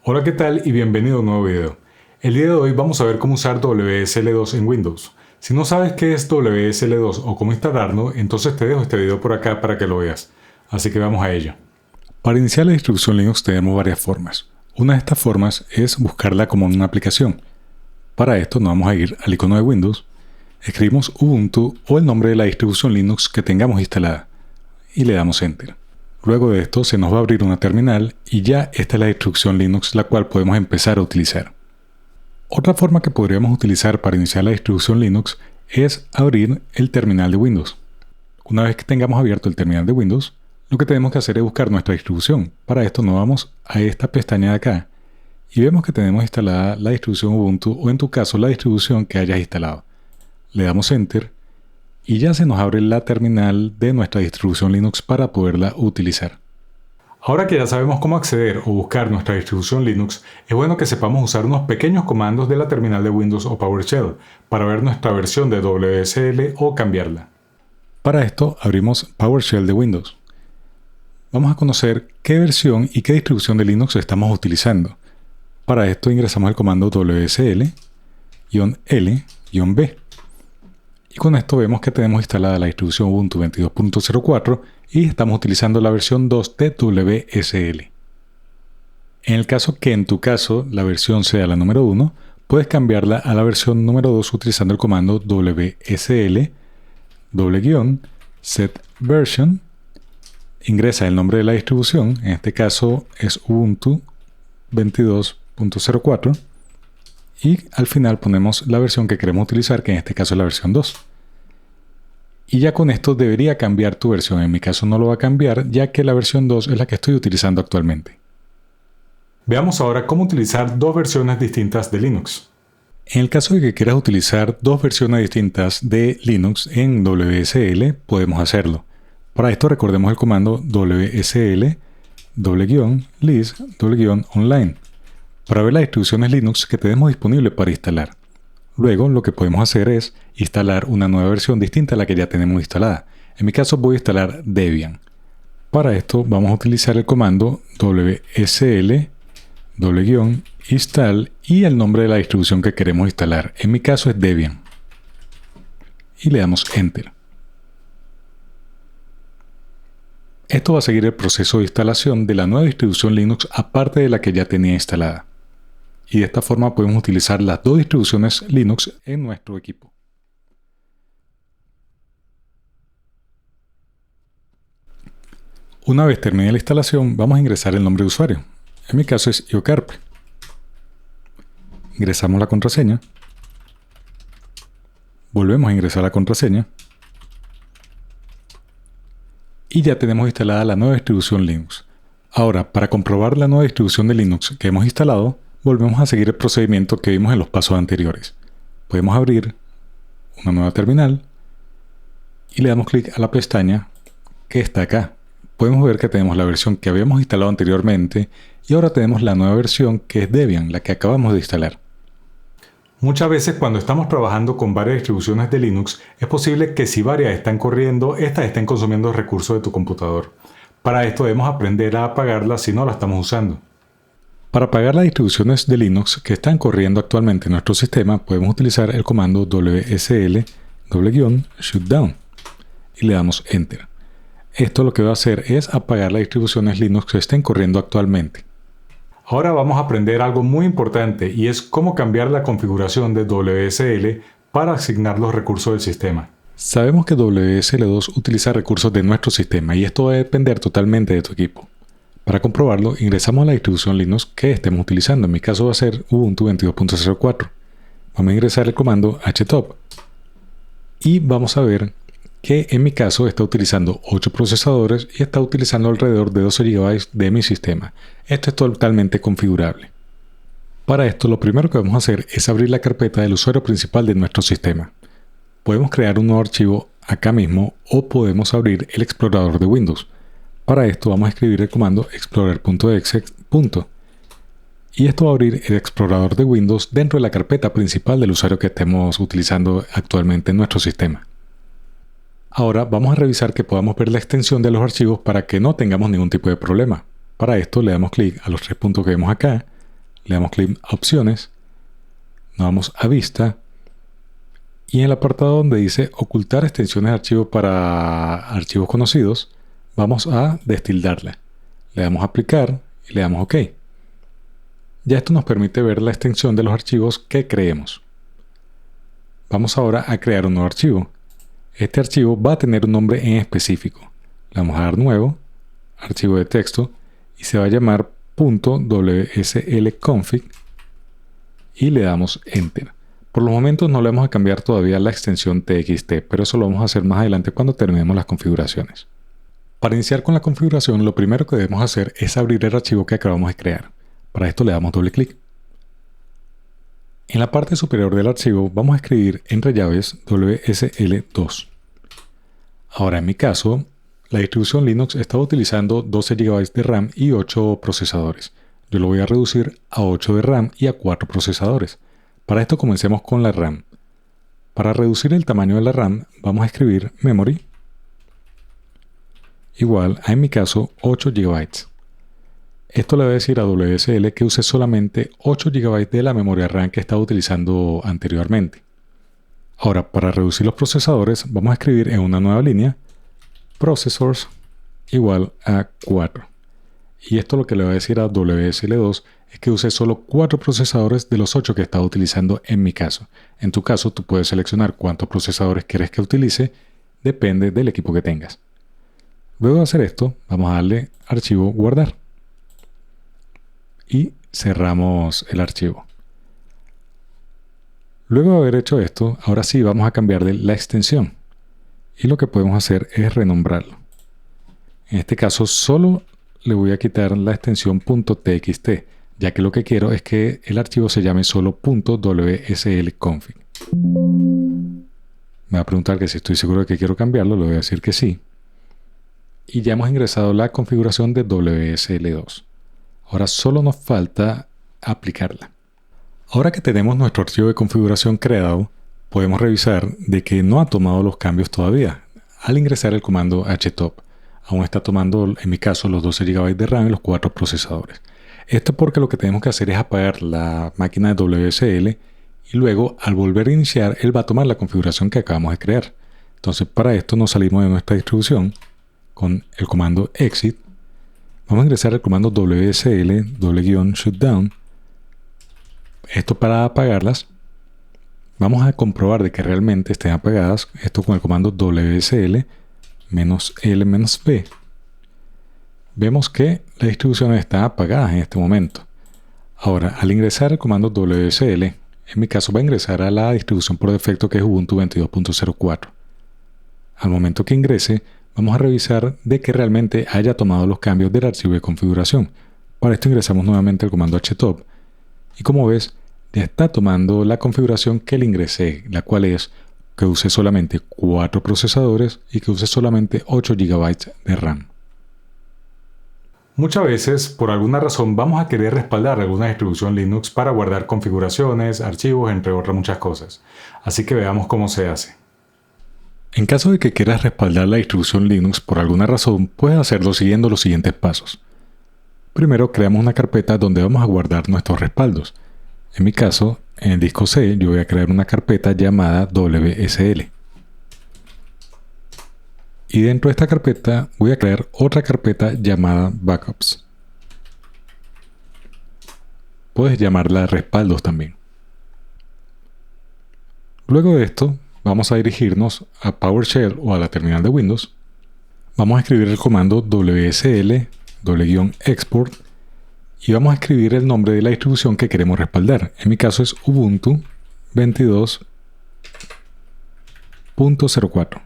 Hola, ¿qué tal? Y bienvenido a un nuevo video. El día de hoy vamos a ver cómo usar WSL2 en Windows. Si no sabes qué es WSL2 o cómo instalarlo, entonces te dejo este video por acá para que lo veas. Así que vamos a ello. Para iniciar la distribución Linux tenemos varias formas. Una de estas formas es buscarla como en una aplicación. Para esto nos vamos a ir al icono de Windows, escribimos Ubuntu o el nombre de la distribución Linux que tengamos instalada y le damos Enter. Luego de esto se nos va a abrir una terminal y ya esta es la distribución Linux la cual podemos empezar a utilizar. Otra forma que podríamos utilizar para iniciar la distribución Linux es abrir el terminal de Windows. Una vez que tengamos abierto el terminal de Windows, lo que tenemos que hacer es buscar nuestra distribución. Para esto nos vamos a esta pestaña de acá y vemos que tenemos instalada la distribución Ubuntu o en tu caso la distribución que hayas instalado. Le damos Enter y ya se nos abre la terminal de nuestra distribución Linux para poderla utilizar. Ahora que ya sabemos cómo acceder o buscar nuestra distribución Linux, es bueno que sepamos usar unos pequeños comandos de la terminal de Windows o PowerShell para ver nuestra versión de WSL o cambiarla. Para esto abrimos PowerShell de Windows. Vamos a conocer qué versión y qué distribución de Linux estamos utilizando. Para esto ingresamos el comando WSL-L-B. Y con esto vemos que tenemos instalada la distribución Ubuntu 22.04 y estamos utilizando la versión 2 de WSL. En el caso que en tu caso la versión sea la número 1, puedes cambiarla a la versión número 2 utilizando el comando WSL-set version. Ingresa el nombre de la distribución, en este caso es Ubuntu 22.04. Y al final ponemos la versión que queremos utilizar, que en este caso es la versión 2. Y ya con esto debería cambiar tu versión. En mi caso no lo va a cambiar, ya que la versión 2 es la que estoy utilizando actualmente. Veamos ahora cómo utilizar dos versiones distintas de Linux. En el caso de que quieras utilizar dos versiones distintas de Linux en WSL, podemos hacerlo. Para esto recordemos el comando WSL-list-online. Para ver las distribuciones Linux que tenemos disponible para instalar. Luego lo que podemos hacer es instalar una nueva versión distinta a la que ya tenemos instalada. En mi caso voy a instalar Debian. Para esto vamos a utilizar el comando WSL-install y el nombre de la distribución que queremos instalar. En mi caso es Debian. Y le damos Enter. Esto va a seguir el proceso de instalación de la nueva distribución Linux aparte de la que ya tenía instalada. Y de esta forma podemos utilizar las dos distribuciones Linux en nuestro equipo. Una vez termine la instalación, vamos a ingresar el nombre de usuario. En mi caso es iocarpe. Ingresamos la contraseña. Volvemos a ingresar la contraseña. Y ya tenemos instalada la nueva distribución Linux. Ahora, para comprobar la nueva distribución de Linux que hemos instalado, volvemos a seguir el procedimiento que vimos en los pasos anteriores. Podemos abrir una nueva terminal y le damos clic a la pestaña que está acá. Podemos ver que tenemos la versión que habíamos instalado anteriormente y ahora tenemos la nueva versión que es Debian, la que acabamos de instalar. Muchas veces cuando estamos trabajando con varias distribuciones de Linux, es posible que si varias están corriendo, estas estén consumiendo recursos de tu computador. Para esto debemos aprender a apagarlas si no la estamos usando. Para apagar las distribuciones de Linux que están corriendo actualmente en nuestro sistema, podemos utilizar el comando WSL-shutdown y le damos Enter. Esto lo que va a hacer es apagar las distribuciones Linux que estén corriendo actualmente. Ahora vamos a aprender algo muy importante y es cómo cambiar la configuración de WSL para asignar los recursos del sistema. Sabemos que WSL2 utiliza recursos de nuestro sistema y esto va a depender totalmente de tu equipo. Para comprobarlo, ingresamos a la distribución Linux que estemos utilizando. En mi caso va a ser Ubuntu 22.04. Vamos a ingresar el comando htop. Y vamos a ver que en mi caso está utilizando 8 procesadores y está utilizando alrededor de 12 GB de mi sistema. Esto es totalmente configurable. Para esto lo primero que vamos a hacer es abrir la carpeta del usuario principal de nuestro sistema. Podemos crear un nuevo archivo acá mismo o podemos abrir el explorador de Windows. Para esto vamos a escribir el comando explorer.exe. Y esto va a abrir el explorador de Windows dentro de la carpeta principal del usuario que estemos utilizando actualmente en nuestro sistema. Ahora vamos a revisar que podamos ver la extensión de los archivos para que no tengamos ningún tipo de problema. Para esto le damos clic a los tres puntos que vemos acá, le damos clic a opciones, nos vamos a vista y en el apartado donde dice ocultar extensiones de archivo para archivos conocidos, vamos a destildarla. Le damos a aplicar y le damos OK. Ya esto nos permite ver la extensión de los archivos que creemos. Vamos ahora a crear un nuevo archivo. Este archivo va a tener un nombre en específico. Le vamos a dar nuevo, archivo de texto, y se va a llamar .wslconfig y le damos Enter. Por los momentos no le vamos a cambiar todavía la extensión txt, pero eso lo vamos a hacer más adelante cuando terminemos las configuraciones. Para iniciar con la configuración, lo primero que debemos hacer es abrir el archivo que acabamos de crear. Para esto le damos doble clic. En la parte superior del archivo vamos a escribir entre llaves WSL2. Ahora en mi caso, la distribución Linux estaba utilizando 12 GB de RAM y 8 procesadores. Yo lo voy a reducir a 8 de RAM y a 4 procesadores. Para esto comencemos con la RAM. Para reducir el tamaño de la RAM vamos a escribir memory igual a, en mi caso, 8 GB. Esto le va a decir a WSL que use solamente 8 GB de la memoria RAM que estaba utilizando anteriormente. Ahora, para reducir los procesadores, vamos a escribir en una nueva línea processors igual a 4. Y esto lo que le va a decir a WSL2 es que use solo 4 procesadores de los 8 que estaba utilizando en mi caso. En tu caso, tú puedes seleccionar cuántos procesadores quieres que utilice, depende del equipo que tengas. Luego de hacer esto, vamos a darle archivo guardar. Y cerramos el archivo. Luego de haber hecho esto, ahora sí vamos a cambiarle la extensión. Y lo que podemos hacer es renombrarlo. En este caso solo le voy a quitar la extensión .txt, ya que lo que quiero es que el archivo se llame solo .wslconfig. Me va a preguntar que si estoy seguro de que quiero cambiarlo, le voy a decir que sí. Y ya hemos ingresado la configuración de WSL2. Ahora solo nos falta aplicarla. Ahora que tenemos nuestro archivo de configuración creado, podemos revisar de que no ha tomado los cambios todavía. Al ingresar el comando htop, aún está tomando, en mi caso, los 12 GB de RAM y los 4 procesadores. Esto porque lo que tenemos que hacer es apagar la máquina de WSL y luego, al volver a iniciar, él va a tomar la configuración que acabamos de crear. Entonces, para esto nos salimos de nuestra distribución con el comando exit. Vamos a ingresar el comando WSL-shutdown. Esto para apagarlas. Vamos a comprobar de que realmente estén apagadas. Esto con el comando WSL-L-B. Vemos que la distribución está apagada en este momento. Ahora, al ingresar el comando WSL, en mi caso va a ingresar a la distribución por defecto que es Ubuntu 22.04. Al momento que ingrese, vamos a revisar de que realmente haya tomado los cambios del archivo de configuración. Para esto ingresamos nuevamente el comando htop y como ves ya está tomando la configuración que le ingresé, la cual es que use solamente 4 procesadores y que use solamente 8 GB de RAM. Muchas veces, por alguna razón, vamos a querer respaldar alguna distribución Linux para guardar configuraciones, archivos, entre otras muchas cosas. Así que veamos cómo se hace. En caso de que quieras respaldar la distribución Linux por alguna razón, puedes hacerlo siguiendo los siguientes pasos. Primero, creamos una carpeta donde vamos a guardar nuestros respaldos. En mi caso, en el disco C, yo voy a crear una carpeta llamada WSL. Y dentro de esta carpeta voy a crear otra carpeta llamada Backups. Puedes llamarla respaldos también. Luego de esto, vamos a dirigirnos a PowerShell o a la terminal de Windows. Vamos a escribir el comando WSL-export y vamos a escribir el nombre de la distribución que queremos respaldar. En mi caso es Ubuntu 22.04.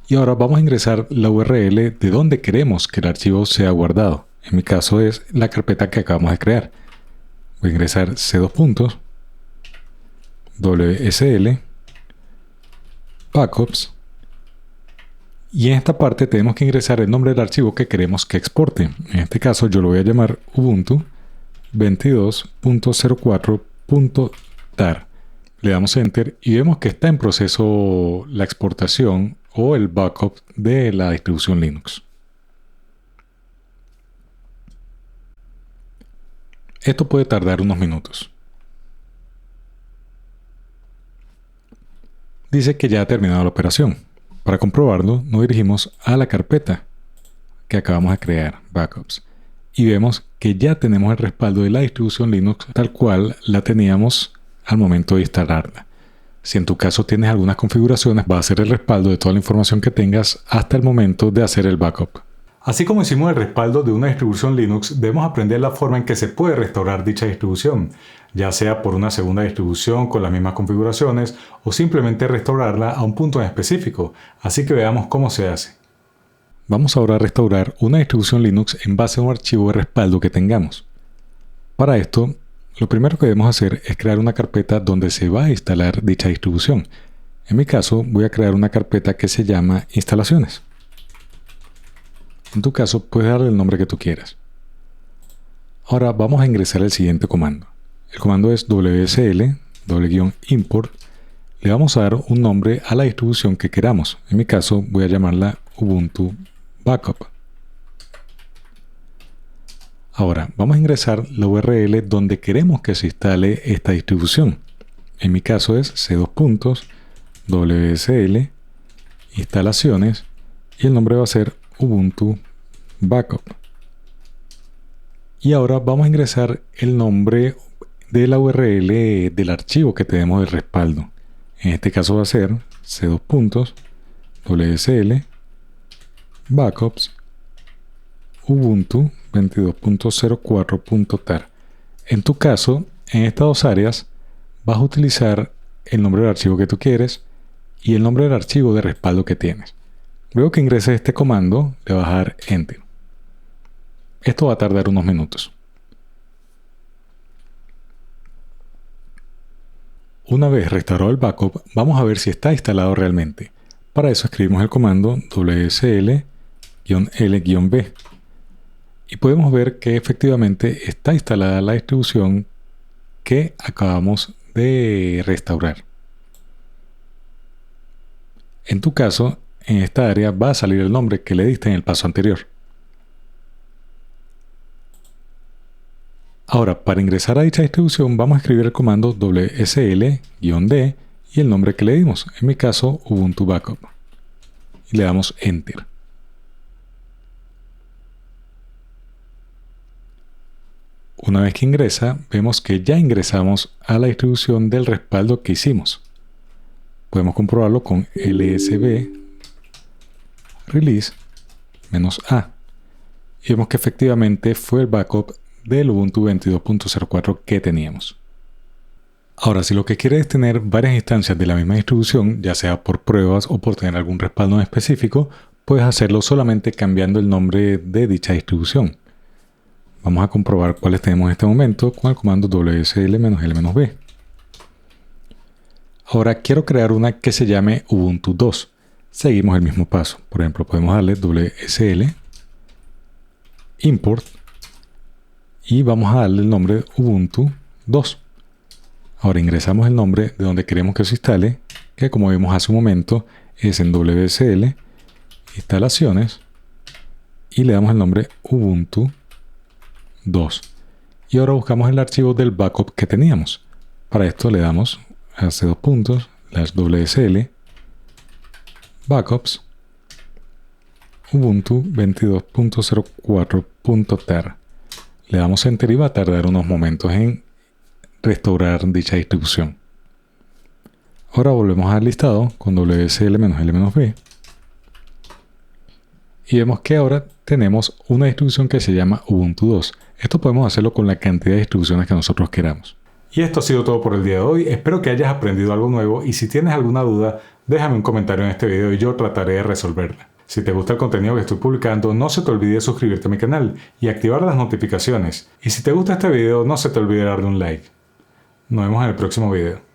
Y ahora vamos a ingresar la URL de donde queremos que el archivo sea guardado. En mi caso es la carpeta que acabamos de crear. Voy a ingresar c2. WSL Backups y en esta parte tenemos que ingresar el nombre del archivo que queremos que exporte. En este caso yo lo voy a llamar Ubuntu 22.04.tar. Le damos Enter y vemos que está en proceso la exportación o el backup de la distribución Linux. Esto puede tardar unos minutos. Dice que ya ha terminado la operación. Para comprobarlo, nos dirigimos a la carpeta que acabamos de crear, Backups, y vemos que ya tenemos el respaldo de la distribución Linux tal cual la teníamos al momento de instalarla. Si en tu caso tienes algunas configuraciones, va a ser el respaldo de toda la información que tengas hasta el momento de hacer el backup. Así como hicimos el respaldo de una distribución Linux, debemos aprender la forma en que se puede restaurar dicha distribución, ya sea por una segunda distribución con las mismas configuraciones o simplemente restaurarla a un punto en específico. Así que veamos cómo se hace. Vamos ahora a restaurar una distribución Linux en base a un archivo de respaldo que tengamos. Para esto, lo primero que debemos hacer es crear una carpeta donde se va a instalar dicha distribución. En mi caso, voy a crear una carpeta que se llama Instalaciones. En tu caso, puedes darle el nombre que tú quieras. Ahora vamos a ingresar el siguiente comando. El comando es wsl-import. Le vamos a dar un nombre a la distribución que queramos. En mi caso, voy a llamarla Ubuntu Backup. Ahora, vamos a ingresar la URL donde queremos que se instale esta distribución. En mi caso es c2.wsl instalaciones y el nombre va a ser Ubuntu Backup. Y ahora vamos a ingresar el nombre de la URL del archivo que tenemos de respaldo. En este caso va a ser c2.wsl backups ubuntu 22.04.tar. En tu caso, en estas dos áreas vas a utilizar el nombre del archivo que tú quieres y el nombre del archivo de respaldo que tienes. Luego que ingreses este comando, le vas a dar Enter. Esto va a tardar unos minutos. Una vez restaurado el backup, vamos a ver si está instalado realmente. Para eso escribimos el comando wsl-l-b y podemos ver que efectivamente está instalada la distribución que acabamos de restaurar. En tu caso, en esta área va a salir el nombre que le diste en el paso anterior. Ahora, para ingresar a dicha distribución vamos a escribir el comando wsl-d y el nombre que le dimos, en mi caso Ubuntu Backup, y le damos Enter. Una vez que ingresa, vemos que ya ingresamos a la distribución del respaldo que hicimos. Podemos comprobarlo con lsb release -a y vemos que efectivamente fue el backup del Ubuntu 22.04 que teníamos. Ahora, si lo que quieres es tener varias instancias de la misma distribución, ya sea por pruebas o por tener algún respaldo en específico, puedes hacerlo solamente cambiando el nombre de dicha distribución. Vamos a comprobar cuáles tenemos en este momento con el comando wsl-l-b. Ahora quiero crear una que se llame Ubuntu 2. Seguimos el mismo paso. Por ejemplo, podemos darle wsl import y vamos a darle el nombre Ubuntu 2. Ahora ingresamos el nombre de donde queremos que se instale, que como vimos hace un momento es en wsl instalaciones y le damos el nombre Ubuntu 2. Y ahora buscamos el archivo del backup que teníamos. Para esto le damos a c2.wsl backups ubuntu 22.04.tar. Le damos Enter y va a tardar unos momentos en restaurar dicha distribución. Ahora volvemos al listado con wsl-l-b y vemos que ahora tenemos una distribución que se llama Ubuntu 2. Esto podemos hacerlo con la cantidad de distribuciones que nosotros queramos. Y esto ha sido todo por el día de hoy. Espero que hayas aprendido algo nuevo y si tienes alguna duda, déjame un comentario en este video y yo trataré de resolverla. Si te gusta el contenido que estoy publicando, no se te olvide suscribirte a mi canal y activar las notificaciones. Y si te gusta este video, no se te olvide darle un like. Nos vemos en el próximo video.